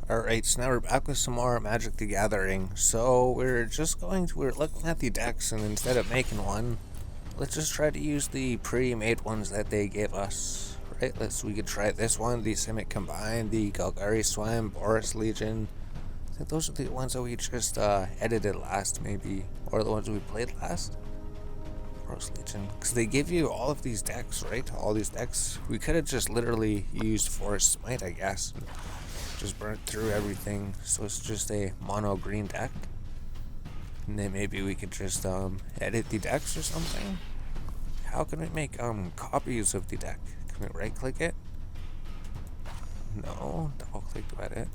Alright, so now we're back with some more Magic the Gathering. So we're looking at the decks, and instead of making one, let's just try to use the pre-made ones that they gave us. Right, we could try this one, the Simic Combine, the Golgari Swim, Boris Legion. I think those are the ones that we just edited last, maybe, or the ones we played last. Boris Legion, because they give you all of these decks, right? All these decks. We could have just literally used Forest Smite, I guess. Just burnt through everything, so it's just a mono green deck. And then maybe we could just edit the decks or something. How can we make copies of the deck? Can we right click it? No, double click to edit.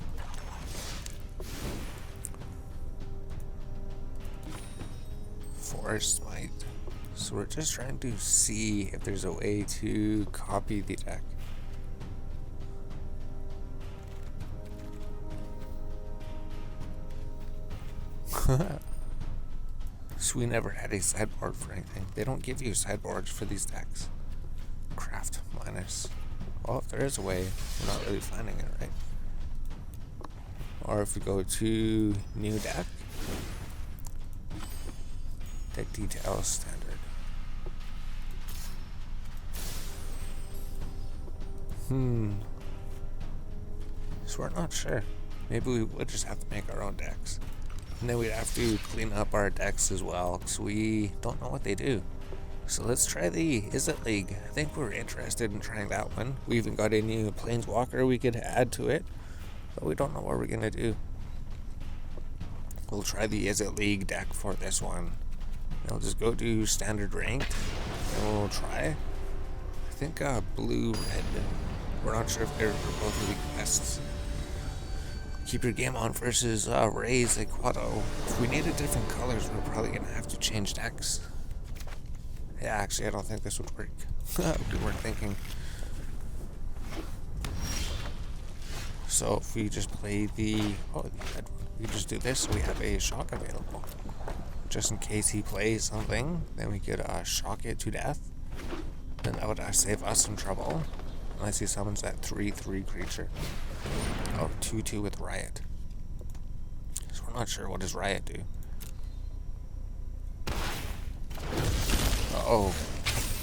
Forest Smite. So we're just trying to see if there's a way to copy the deck. So we never had a sideboard for anything. They don't give you sideboards for these decks. Craft minus. Well, if there is a way, we're not really finding it, right? Or if we go to new deck, deck details, standard. So we're not sure. Maybe we would just have to make our own decks. And then we'd have to clean up our decks as well, because we don't know what they do. So let's try the Is It League. I think we're interested in trying that one. We even got a new Planeswalker we could add to it, but we don't know what we're going to do. We'll try the Is It League deck for this one. I'll just go to standard ranked, and we'll try. I think blue, red. We're not sure if they're both of the best. Keep your game on versus Raise Aquato. If we needed different colors, we're probably going to have to change decks. Yeah, actually, I don't think this would work. We weren't thinking. So if we just play we just do this, so we have a shock available. Just in case he plays something, then we could shock it to death. Then that would save us some trouble. Unless he summons that 3/3 creature. Oh, 2/2 with Riot. So we're not sure what does Riot do. Uh-oh.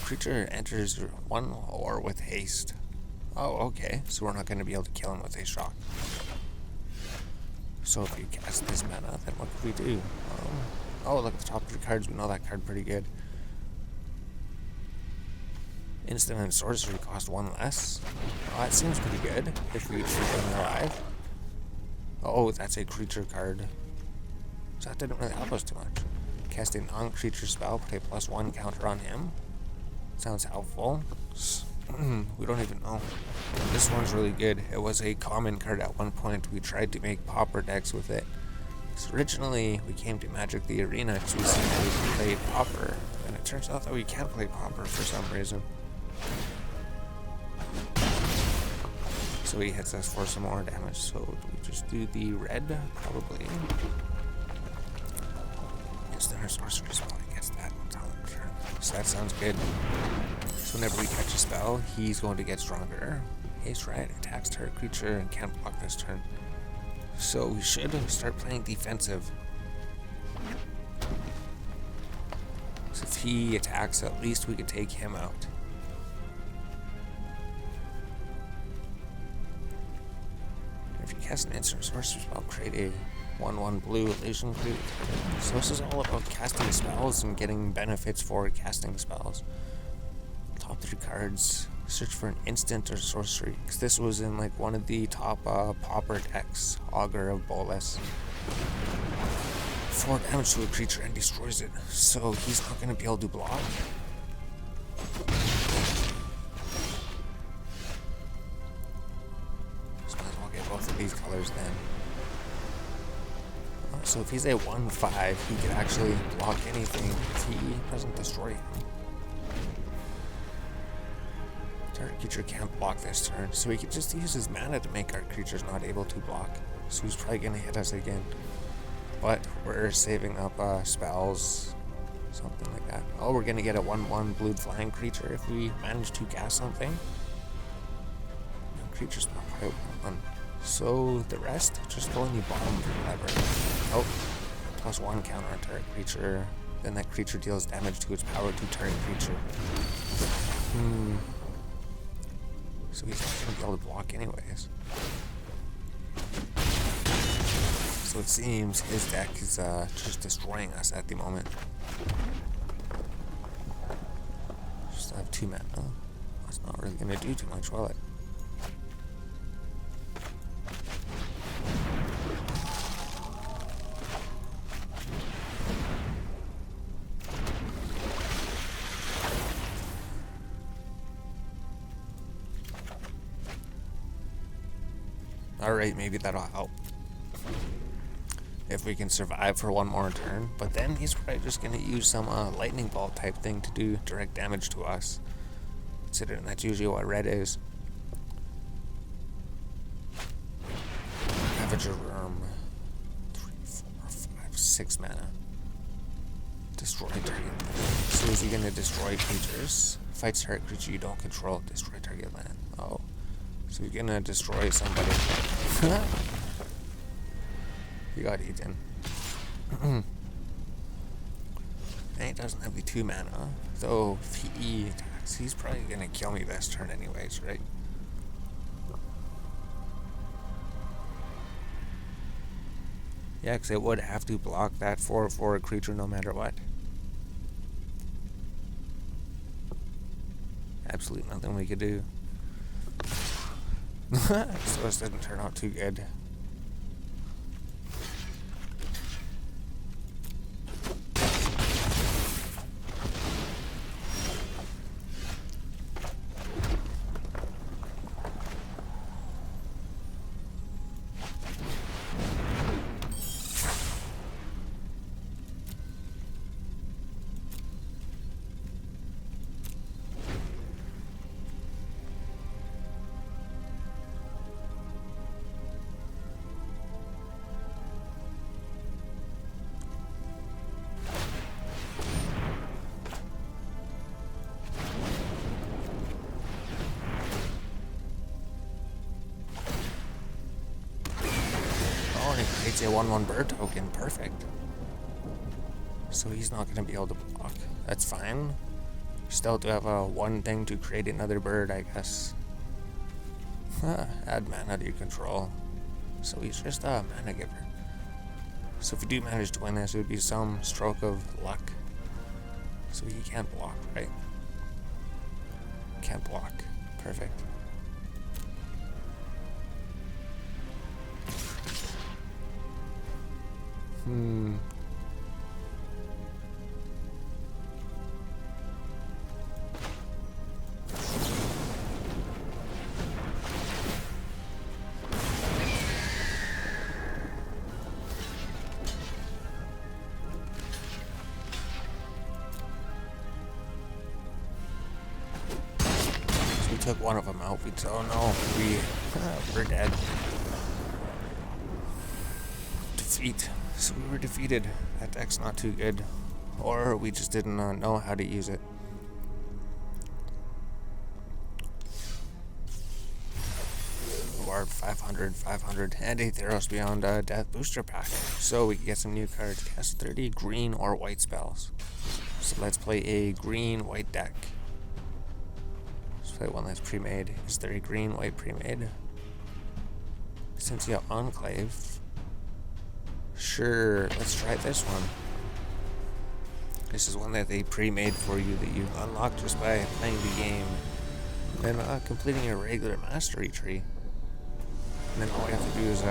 Creature enters one or with haste. Oh, okay. So we're not going to be able to kill him with a shock. So if you cast this mana, then what could we do? Oh, look at the top 3 cards. We know that card pretty good. Instant and sorcery cost 1 less. Oh, that seems pretty good if we keep them alive. Oh, that's a creature card. So that didn't really help us too much. Cast a non-creature spell, put a +1 counter on him. Sounds helpful. We don't even know. This one's really good. It was a common card at one point. We tried to make pauper decks with it. So originally, we came to Magic the Arena because we seen that we could play pauper. And it turns out that we can't play pauper for some reason. So he hits us for some more damage. So do we just do the red? Probably. Instant or sorcery spell against that turn. So that sounds good. So whenever we catch a spell, he's going to get stronger. Haste Riot attacks target creature and can't block this turn. So we should start playing defensive. So if he attacks, at least we could take him out. If you cast an instant sorcery spell, create a 1/1 blue illusion creature. So this is all about casting spells and getting benefits for casting spells. Top 3 cards. Search for an instant or sorcery, because this was in like one of the top pauper decks. Augur of Bolas. 4 damage to a creature and destroys it. So he's not going to be able to block. Both of these colors then. So if he's a 1/5, he can actually block anything if he doesn't destroy him. Target creature can't block this turn, so he could just use his mana to make our creatures not able to block. So he's probably going to hit us again. But we're saving up spells, something like that. Oh, we're going to get a 1/1 blue flying creature if we manage to cast something. Creature spell probably 1/1. So the rest, just go in the bottom library. Oh, +1 counter on target creature. Then that creature deals damage to its power 2 target creature. So he's not going to be able to block anyways. So it seems his deck is just destroying us at the moment. Just have 2 mana. It's not really going to do too much, will it? Alright, maybe that'll help. If we can survive for one more turn. But then he's probably just going to use some lightning bolt type thing to do direct damage to us. Considering that's usually what red is. Ravager Worm. 3, 4, 5, 6 mana. Destroy target. So is he going to destroy creatures? Fights target creature you don't control. Destroy target land. Oh. So you're gonna destroy somebody. You got eaten. And he doesn't have the 2 mana. Though if he attacks, he's probably gonna kill me this turn anyways, right? Yeah, because it would have to block that 4/4 creature no matter what. Absolutely nothing we could do. So this didn't turn out too good. It's a 1/1 bird token, perfect. So he's not going to be able to block. That's fine. Still do have a 1 thing to create another bird, I guess. Add mana to your control. So he's just a mana giver. So if we do manage to win this, it would be some stroke of luck. So he can't block, right? Can't block. Perfect. We took one of them out. Oh no, we're dead. Defeat. So we were defeated. That deck's not too good. Or we just didn't know how to use it. Or 500, 500, and a Theros Beyond Death booster pack. So we can get some new cards. Cast 30 green or white spells. So let's play a green-white deck. Let's play one that's pre-made. Is 30 green, white pre-made? Since you have Enclave. Sure, let's try this one. This is one that they pre-made for you that you unlock just by playing the game and completing a regular mastery tree. And then all we have to do is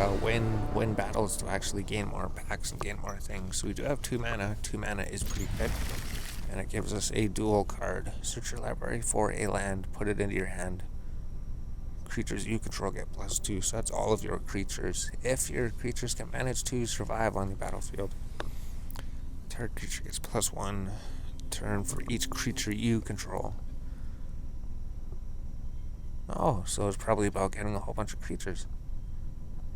win battles to actually gain more packs and gain more things. So we do have 2 mana. 2 mana is pretty good. And it gives us a dual card. Search your library for a land, put it into your hand. Creatures you control get +2, so that's all of your creatures. If your creatures can manage to survive on the battlefield, target creature gets +1 turn for each creature you control. Oh, so it's probably about getting a whole bunch of creatures.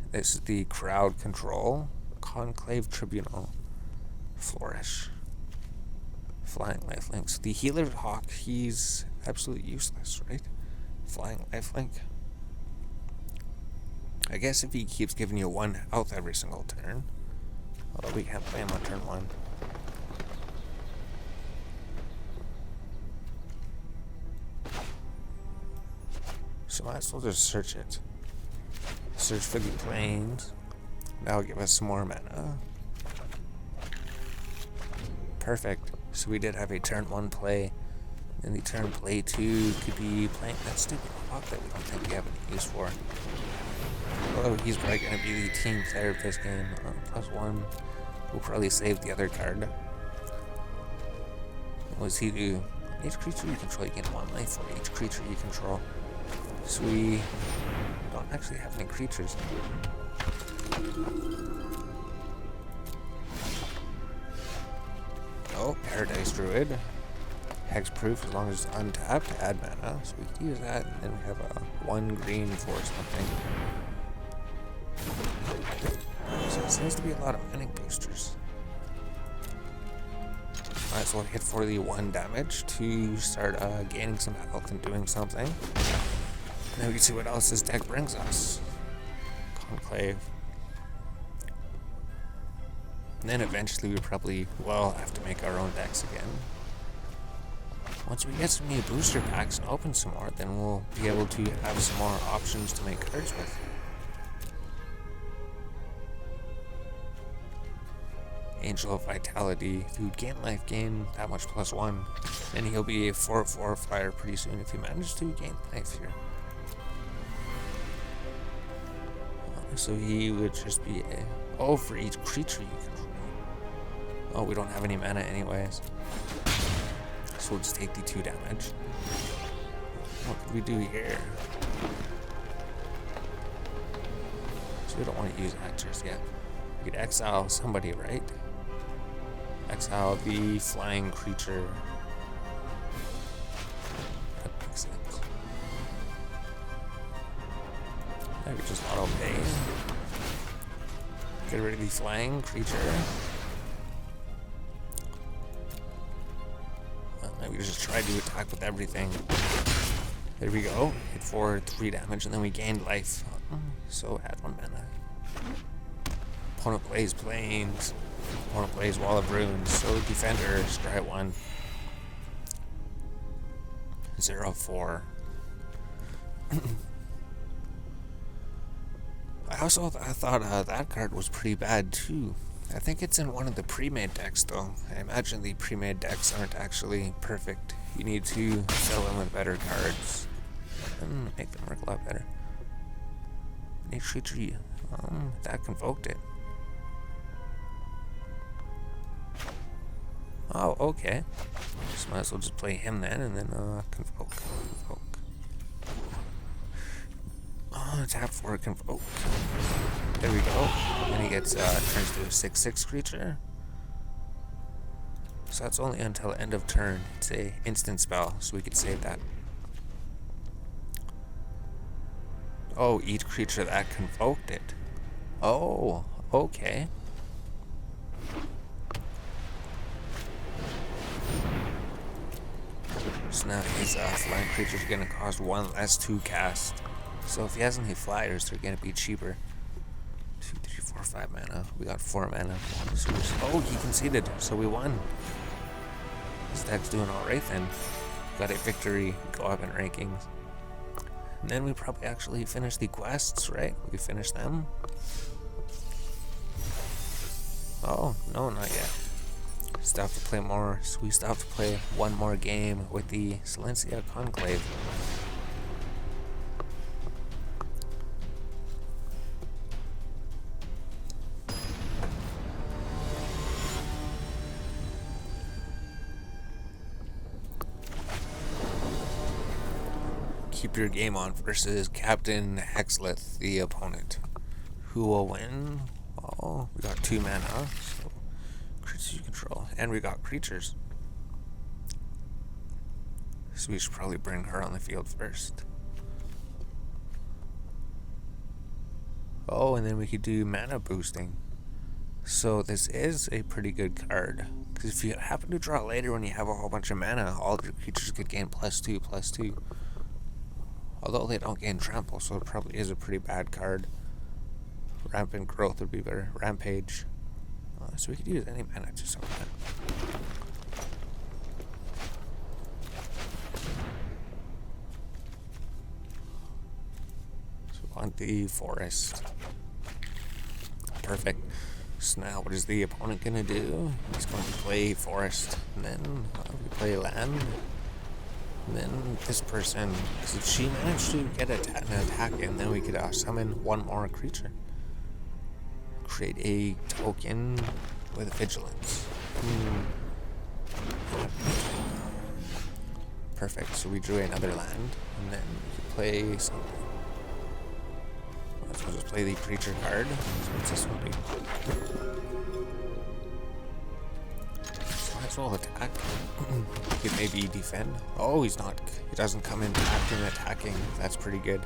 This is the crowd control, Conclave Tribunal, Flourish, Flying Lifelink. So the Healer Hawk, he's absolutely useless, right? Flying Lifelink. I guess if he keeps giving you 1 health every single turn. Although we can't play him on turn 1. So might as well just search it. Search for the plains. That'll give us some more mana. Perfect. So we did have a turn 1 play. And the turn play 2 could be playing that stupid clock that we don't think we have any use for. Although he's probably going to be the team player of this game. +1. We'll probably save the other card. What does he do? Each creature you control, you get 1 life for each creature you control. So we don't actually have any creatures. Oh, Paradise Druid. Hexproof as long as it's untapped to add mana. So we can use that, and then we have a 1 green for something. So it seems to be a lot of mana boosters. Might as well hit for the 1 damage to start gaining some health and doing something. And then we can see what else this deck brings us. Conclave. And then eventually we probably will have to make our own decks again. Once we get some new booster packs and open some more, then we'll be able to have some more options to make cards with. Angel of Vitality. If you gain life, gain that much +1. And he'll be a 4/4 flyer pretty soon if you manage to gain life here. So he would just be a... Oh, for each creature you control. Oh, we don't have any mana anyways. So we'll just take the 2 damage. What could we do here? So we don't want to use that just yet. We could exile somebody, right? Exile the flying creature. That makes sense. I could just auto pay. Get rid of the flying creature. We just tried to attack with everything. There we go. Hit for 3 damage, and then we gained life. So add 1 mana. Opponent plays Plains. Opponent plays Wall of Runes. So Defender, strike 1. 0/4. I thought that card was pretty bad too. I think it's in one of the pre-made decks though. I imagine the pre-made decks aren't actually perfect. You need to fill in with better cards and make them work a lot better. Any creature that convoked it. Oh, okay. Just might as well just play him then and then convoke. Tap for convoke. There we go. And he gets turns to a 6/6 creature. So that's only until end of turn. It's a instant spell, so we could save that. Oh, each creature that convoked it. Oh, okay. So now his flying creatures are gonna cost 1 less to cast. So if he has any flyers, they're gonna be cheaper. 2, 3, 4, 5 mana. We got 4 mana. So oh, he conceded. So we won. This deck's doing alright then. Got a victory. Go up in rankings. And then we probably actually finish the quests, right? We finished them. Oh, no, not yet. Still have to play more. So we still have to play 1 more game with the Silencia Conclave. Keep your game on versus Captain Hexlith, the opponent. Who will win? Oh, we got 2 mana, so creatures you control. And we got creatures. So we should probably bring her on the field first. Oh, and then we could do mana boosting. So this is a pretty good card. Because if you happen to draw later when you have a whole bunch of mana, all of your creatures could gain +2/+2. Although they don't gain trample, so it probably is a pretty bad card. rampant growth would be better. Rampage. So we could use any mana to some of that. So we want the forest. Perfect. So now what is the opponent going to do? He's going to play forest. And then we play land. And then this person, because if she managed to get an attack in, then we could summon one more creature. Create a token with vigilance. Perfect, so we drew another land, and then we could play something. Let's just play the creature card. So what's this one do? So might as well attack. He could maybe defend. Oh, he doesn't come in tapped and attacking. That's pretty good.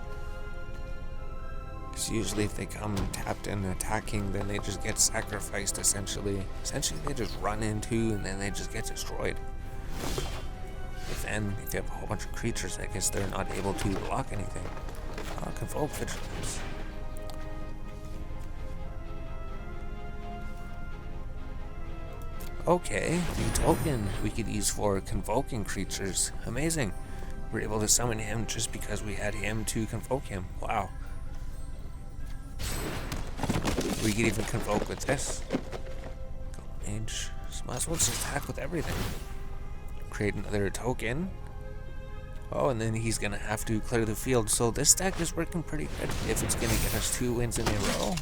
Because usually if they come tapped and attacking, then they just get sacrificed essentially. Essentially they just run into and then they just get destroyed. If you have a whole bunch of creatures, I guess they're not able to block anything. Convoke vigilance. Okay, the token we could use for convoking creatures. Amazing. We're able to summon him just because we had him to convoke him. Wow. We could even convoke with this. Golden Age. So might as well just attack with everything. Create another token. Oh, and then he's gonna have to clear the field. So this deck is working pretty good if it's gonna get us 2 wins in a row.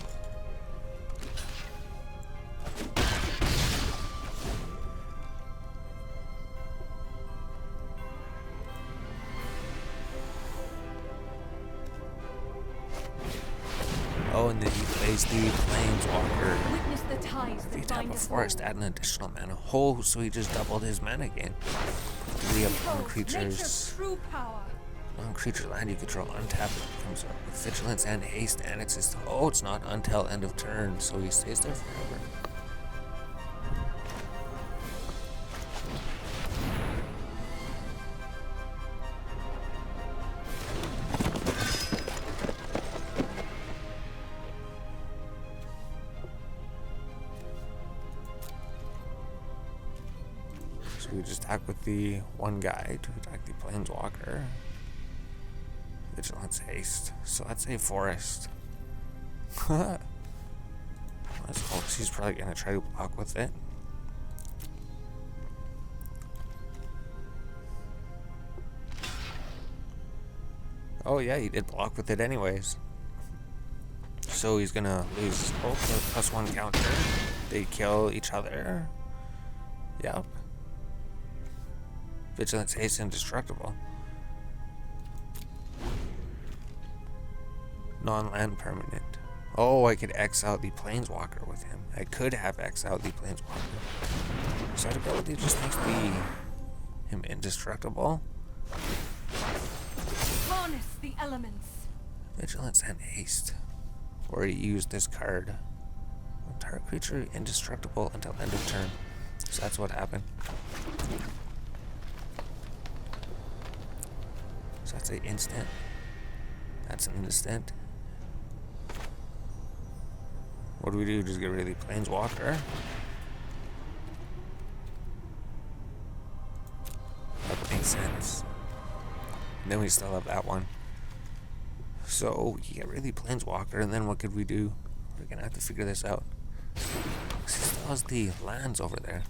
Oh, and then he plays the Planeswalker. Witness the ties If you that tap bind a us forest, all. add an additional mana. Oh, so he just doubled his mana gain. 3 of non-creatures. Nature's true power. Non-creature land you control untapped. It comes up with vigilance and haste, and it's not until end of turn, so he stays there forever. So we just attack with the one guy to attack the Planeswalker. Vigilance haste. So that's a forest. That's cool. He's probably gonna try to block with it. Oh yeah, he did block with it anyways. So he's gonna lose both the +1 counter. They kill each other. Yep. Vigilance haste indestructible. Non-land permanent. Oh, I could X out the Planeswalker with him. I could have X out the Planeswalker. So that ability just makes him indestructible. Harness the elements. Vigilance and haste. Or you use this card. Entire creature indestructible until end of turn. So that's what happened. So that's an instant. That's an instant. What do we do? Just get rid of the Planeswalker? That makes sense. And then we still have that one. So you get rid of the Planeswalker, and then what could we do? We're gonna have to figure this out. He still has the lands over there.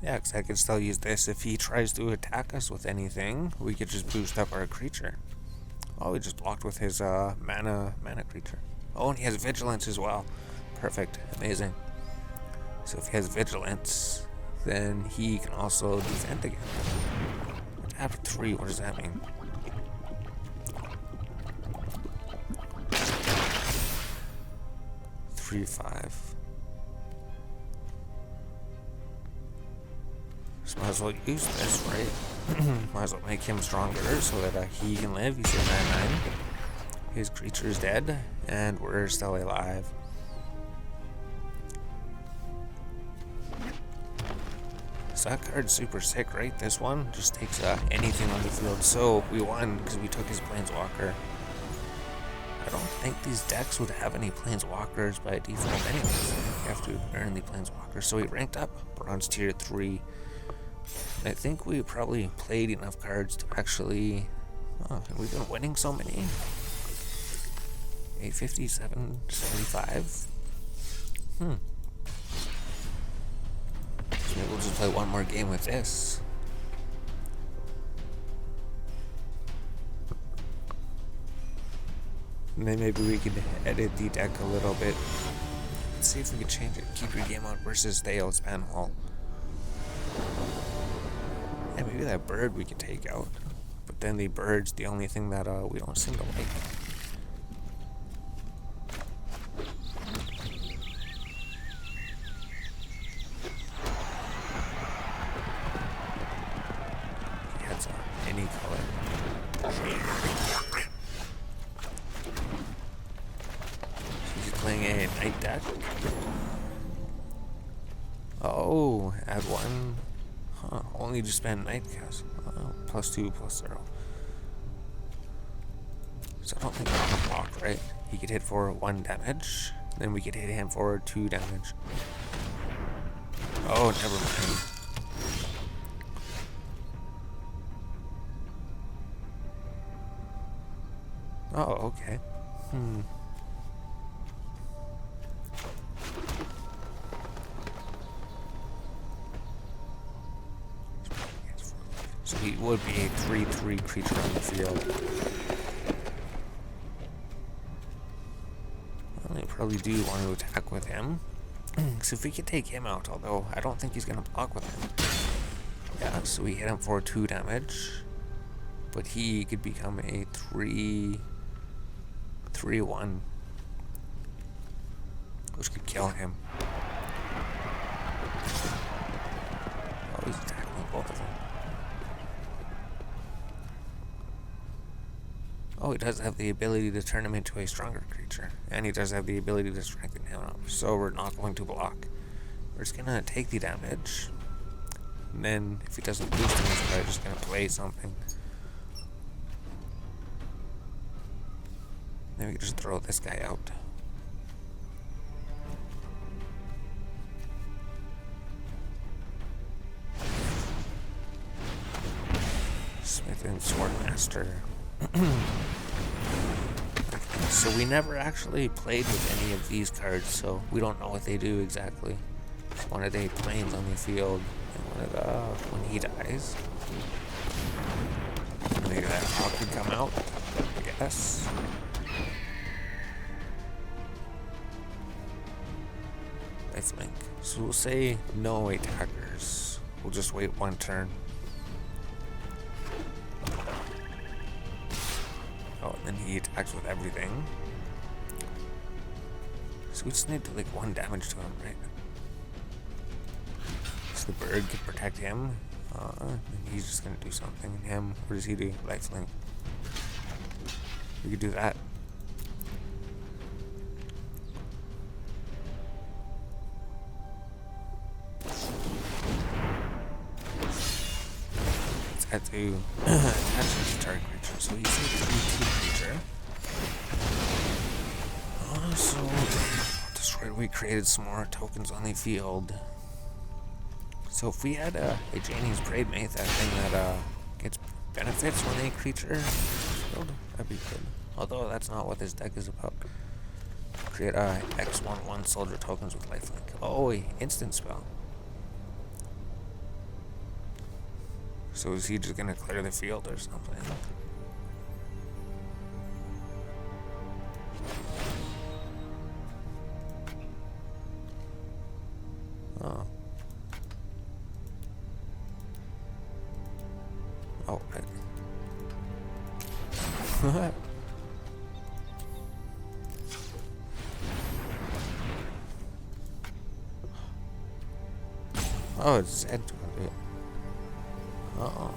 Yeah, because I could still use this. If he tries to attack us with anything, we could just boost up our creature. Oh, we just blocked with his mana creature. Oh, and he has vigilance as well. Perfect. Amazing. So if he has vigilance, then he can also defend again. Tap 3, what does that mean? Three, 5. So might as well use this, right? Might as well make him stronger so that he can live. He's at 9/9. His creature is dead, and we're still alive. So that card's super sick, right? This one just takes anything on the field. So we won because we took his Planeswalker. I don't think these decks would have any Planeswalkers by default anyways. You have to earn the Planeswalker. So we ranked up Bronze Tier 3. And I think we probably played enough cards to actually... Oh, we've been winning so many. 857, 75. Maybe we'll just play one more game with this. And then maybe we could edit the deck a little bit. Let's see if we can change it. Keep your game out versus Theros Panhall. And maybe that bird we could take out. But then the bird's the only thing that we don't seem to like. Any color. He's playing a night deck. Oh, add one. Huh, only to spend night cast. +2, +0. So I don't think we're gonna block, right? He could hit for 1 damage. Then we could hit him for 2 damage. Oh, never mind. Oh, okay. So he would be a 3/3 creature on the field. Well, I probably do want to attack with him. So if we could take him out, although I don't think he's going to block with him. Yeah, so we hit him for 2 damage. But he could become a 3/1, which could kill him. Oh, he's attacking both of them. Oh, he does have the ability to turn him into a stronger creature, and he does have the ability to strengthen him up. So we're not going to block. We're just gonna take the damage, and then if he doesn't boost him, we're probably just gonna play something. Then we can just throw this guy out. Smith and Swordmaster. So we never actually played with any of these cards, so we don't know what they do exactly. One of the planes on the field, and one of the when he dies. Maybe that hawk could come out, I guess. I think. So we'll say no attackers. We'll just wait 1 turn. Oh, and then he attacks with everything. So we just need to like 1 damage to him, right? So the bird could protect him. And he's just gonna do something in him. What does he do? Lifelink. We could do that. Had to attach him to target creature, so he's a 3/2 creature. So destroyed. We created some more tokens on the field. So if we had a Janie's Parade Mate, that thing that gets benefits when a creature is killed, that'd be good. Although that's not what this deck is about. Create X1/1 soldier tokens with lifelink. Oh, wait, instant spell. So is he just gonna clear the field or something? Oh. Oh, right. Oh, it's Zed to it. Uh-oh.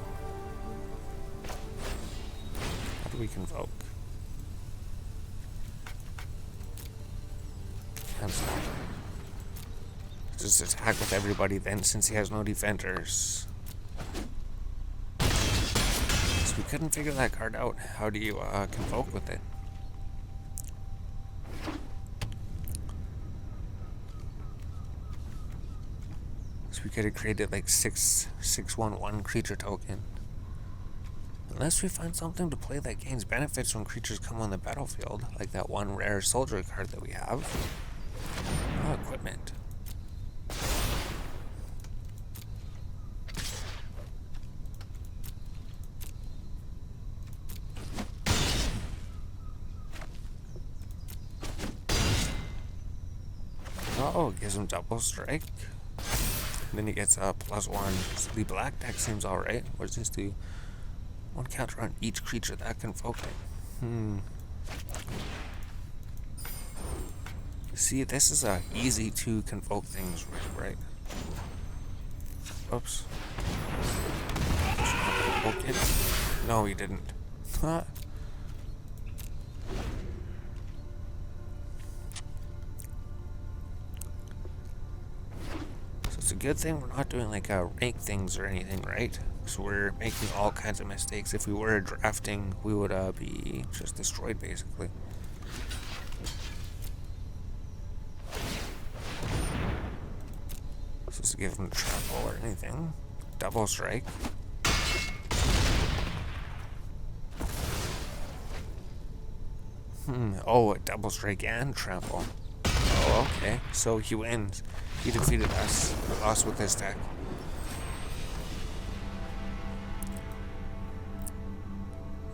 do we convoke? Cancel. Just attack with everybody then, since he has no defenders. So we couldn't figure that card out. How do you convoke with it? So we could have created like 6/6/1/1 creature token. Unless we find something to play that gains benefits when creatures come on the battlefield, like that one rare soldier card that we have. Oh, equipment. Oh, gives him double strike. And then he gets a +1. So the black deck seems alright. What does this do? 1 counter on each creature that convoke it. See, this is easy to convoke things, right? Oops. Convoke it? No, he didn't. Huh? It's a good thing we're not doing like rank things or anything, right? So we're making all kinds of mistakes. If we were drafting, we would be just destroyed basically. So to give him a trample or anything. Double strike. Oh, a double strike and trample. Oh, okay. So he wins. He defeated us. We lost with this deck.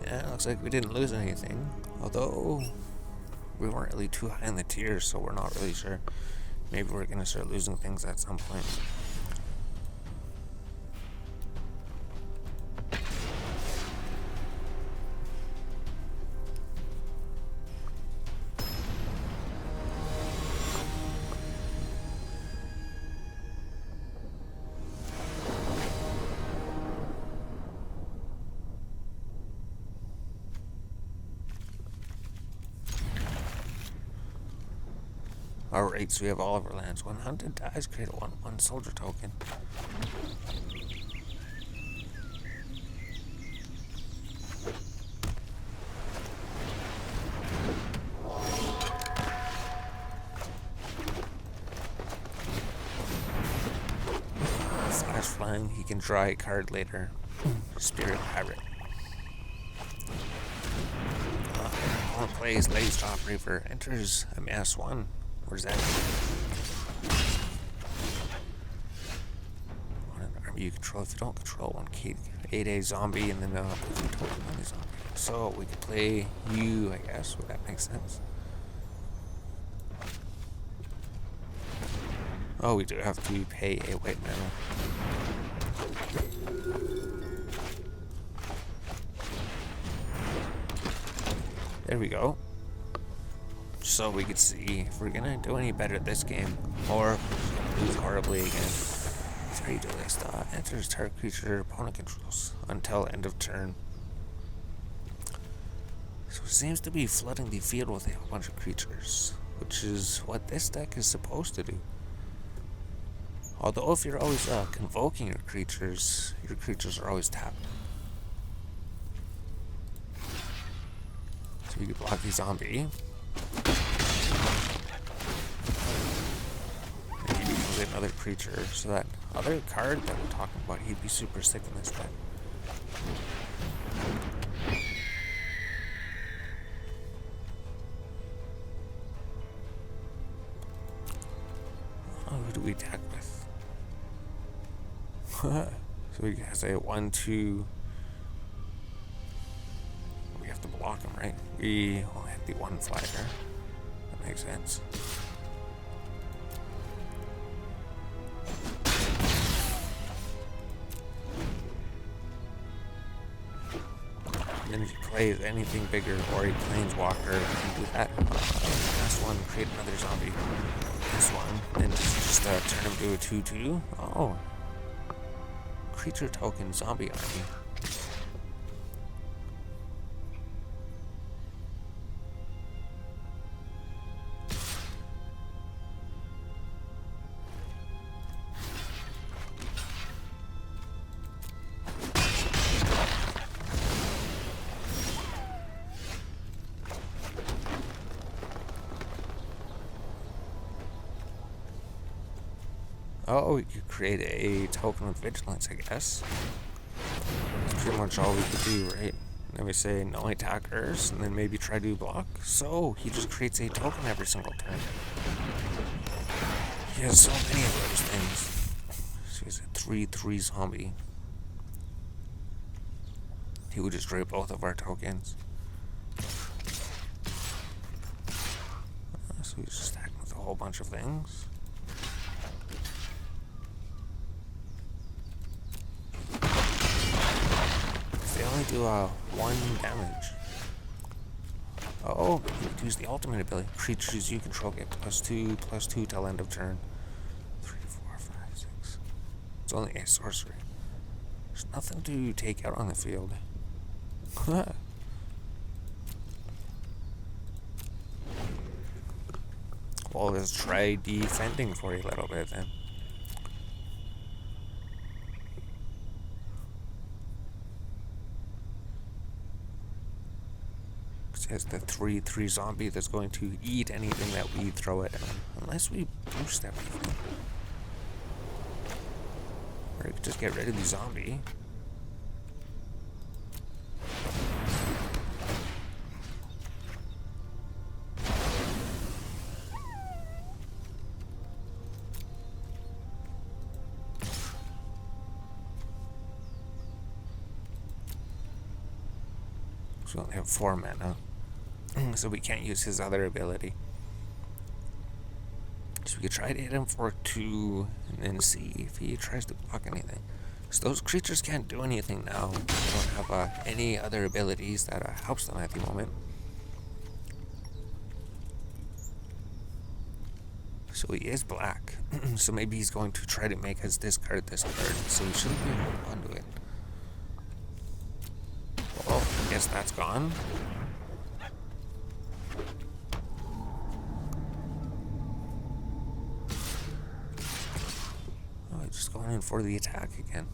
Yeah, looks like we didn't lose anything. Although, we weren't really too high in the tiers, so we're not really sure. Maybe we're going to start losing things at some point. Alright, so we have all of our lands. When hunted dies, create a 1/1 soldier token. Flash flying, he can draw a card later. Spirit Pirate. Opponent plays Lazy Top Reaver, enters a mass 1. Where's that? On an army you control. If you don't control 1 8A zombie and then put a token on the zombie. So we could play you, I guess. Would that make sense? Oh, we do have to pay a white mana. There we go. So we could see if we're gonna do any better this game, or if we're gonna lose horribly again. So how do you do this? Enters target creature opponent controls until end of turn. So it seems to be flooding the field with a whole bunch of creatures, which is what this deck is supposed to do. Although if you're always convoking your creatures are always tapped. So you can block the zombie. And he becomes another creature, so that other card that we're talking about, he'd be super sick in this deck. Oh, who do we attack with? So we can say 1, 2. We have to block him, right? We only have the 1 flyer. That makes sense. And then if he plays anything bigger or he planeswalker, we can do that. Last one, create another zombie. This one, then just turn him to a 2/2. Oh. Creature token zombie army. Oh, we could create a token with vigilance, I guess. That's pretty much all we could do, right? Then we say no attackers, and then maybe try to block. So, he just creates a token every single turn. He has so many of those things. So he's a 3/3 zombie. He would destroy both of our tokens. So he's just stacking with a whole bunch of things. They only do 1 damage. Oh, you could use the ultimate ability. Creatures you control get +2/+2 till end of turn. 3, 4, 5, 6. It's only a sorcery. There's nothing to take out on the field. Well, let's try defending for a little bit then. It says the 3/3 zombie that's going to eat anything that we throw at him. Unless we boost everything. Or you could just get rid of the zombie. So we only have 4 mana. So we can't use his other ability. So we could try to hit him for 2 and then see if he tries to block anything. So those creatures can't do anything now. They don't have any other abilities that helps them at the moment. So he is black. So maybe he's going to try to make us discard this card. So we shouldn't be holding on to it. Well, I guess that's gone. Oh, he's just going in for the attack again.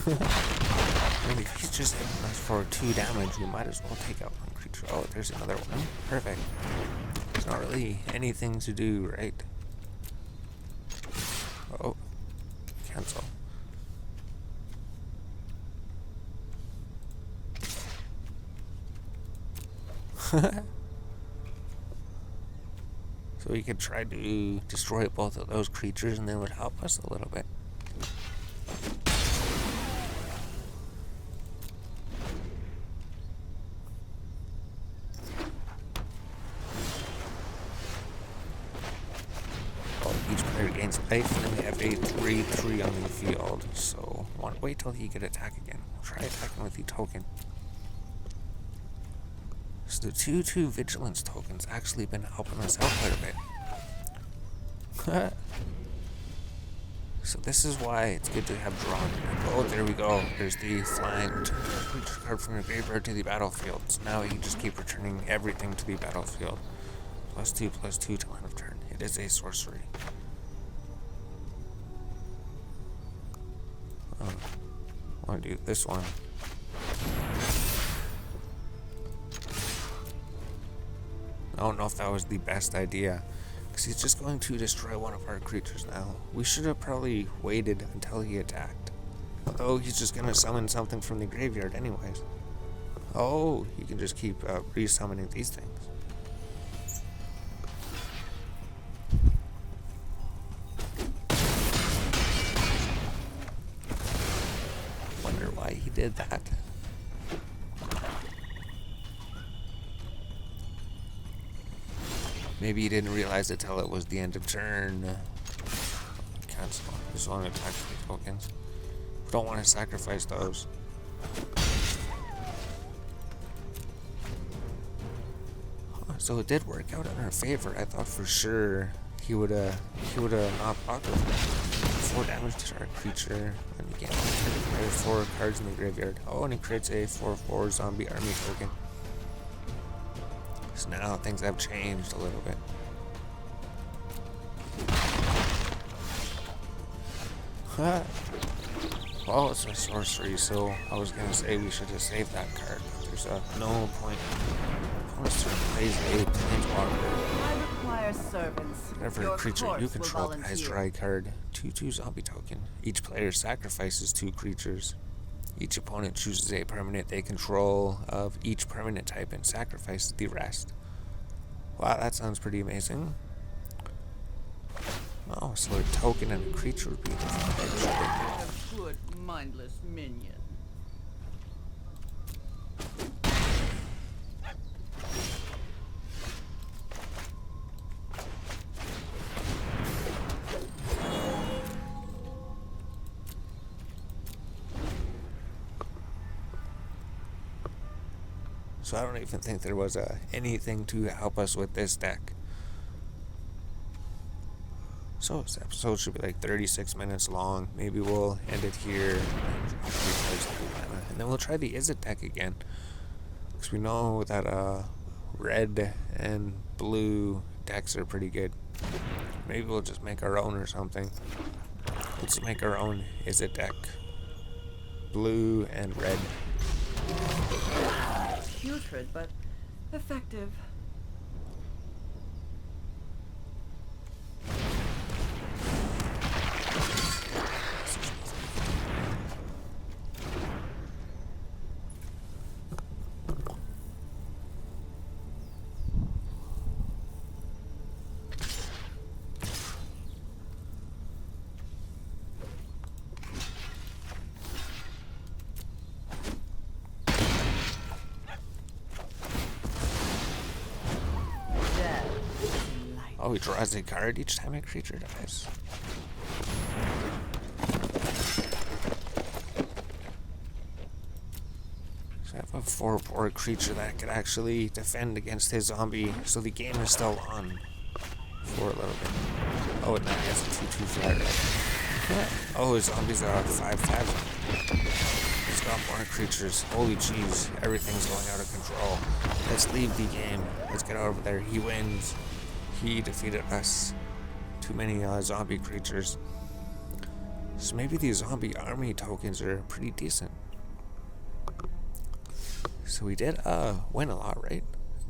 I mean, if he's just hitting us for 2 damage, we might as well take out 1 creature. Oh, there's another one. Perfect. There's not really anything to do, right? Oh, cancel. So we could try to destroy both of those creatures and that would help us a little bit. Each player gains life, and then we have a 3/3 on the field. So, wait till he can attack again. We'll try attacking with the token. So the 2/2 vigilance token's actually been helping us out quite a bit. So this is why it's good to have drawn. Oh, there we go. There's the flying creature card from your graveyard to the battlefield. So now you can just keep returning everything to the battlefield. +2/+2 till end of turn. It is a sorcery. I want to do this one. I don't know if that was the best idea, because he's just going to destroy one of our creatures now. We should have probably waited until he attacked. Although he's just going to summon something from the graveyard anyways. Oh, he can just keep re-summoning these things. Wonder why he did that. Maybe he didn't realize it till it was the end of turn. Cancel. Just want to attack the tokens. We don't want to sacrifice those. So it did work out in our favor. I thought for sure he would not blocked with 4 damage to our creature. And again, there's 4 cards in the graveyard. Oh, and he creates a 4/4 zombie army token. So now things have changed a little bit. Well, it's a sorcery, so I was gonna say we should have saved that card, but there's no point. Opponent's turn plays a planeswalker. I require servants. Whenever Your a creature corpse you will control dies, volunteer. draw a card. 2/2 zombie token. Each player sacrifices 2 creatures. Each opponent chooses a permanent they control of each permanent type and sacrifices the rest. Wow, that sounds pretty amazing. Oh, so a token and a creature would be defended. A good, mindless minion. So I don't even think there was anything to help us with this deck. So this episode should be like 36 minutes long. Maybe we'll end it here. And then we'll try the Is It deck again. Because we know that red and blue decks are pretty good. Maybe we'll just make our own or something. Let's make our own Is It deck. Blue and red. Putrid, but effective. Oh, he draws a card each time a creature dies. So I have a 4/4 creature that could actually defend against his zombie, so the game is still on for a little bit. Oh, and then he has a 2/2 flyer. Oh, his zombie's a 5/5. He's got more creatures. Holy jeez, everything's going out of control. Let's leave the game. Let's get over there. He wins. He defeated us. Too many zombie creatures. So maybe these zombie army tokens are pretty decent. So we did win a lot, right?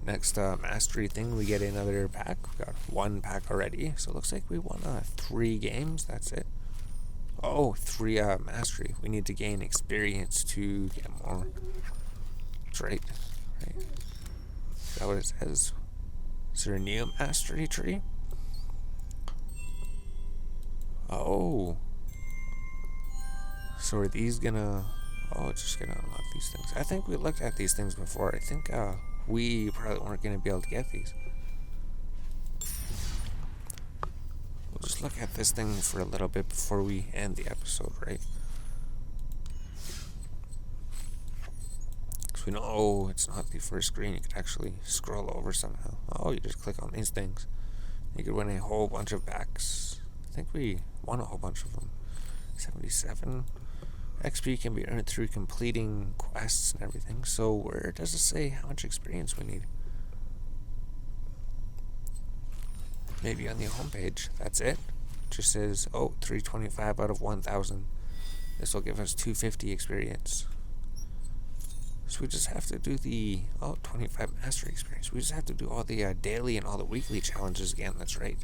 Next mastery thing, we get another pack. We got 1 pack already. So it looks like we won 3 games. That's it. Oh, 3 mastery. We need to gain experience to get more. That's right. Is that what it says? Is there a new mastery tree? Oh. So are these gonna... Oh, it's just gonna unlock these things. I think we looked at these things before. I think we probably weren't gonna be able to get these. We'll just look at this thing for a little bit before we end the episode, right? We know it's not the first screen. You could actually scroll over somehow. Oh, you just click on these things. You could win a whole bunch of packs. I think we won a whole bunch of them. 77 XP can be earned through completing quests and everything. So where does it say how much experience we need? Maybe on the homepage. That's it. It just says, oh, 325 out of 1,000. This will give us 250 experience. So we just have to do the 25 mastery experience. We just have to do all the daily and all the weekly challenges again. That's right.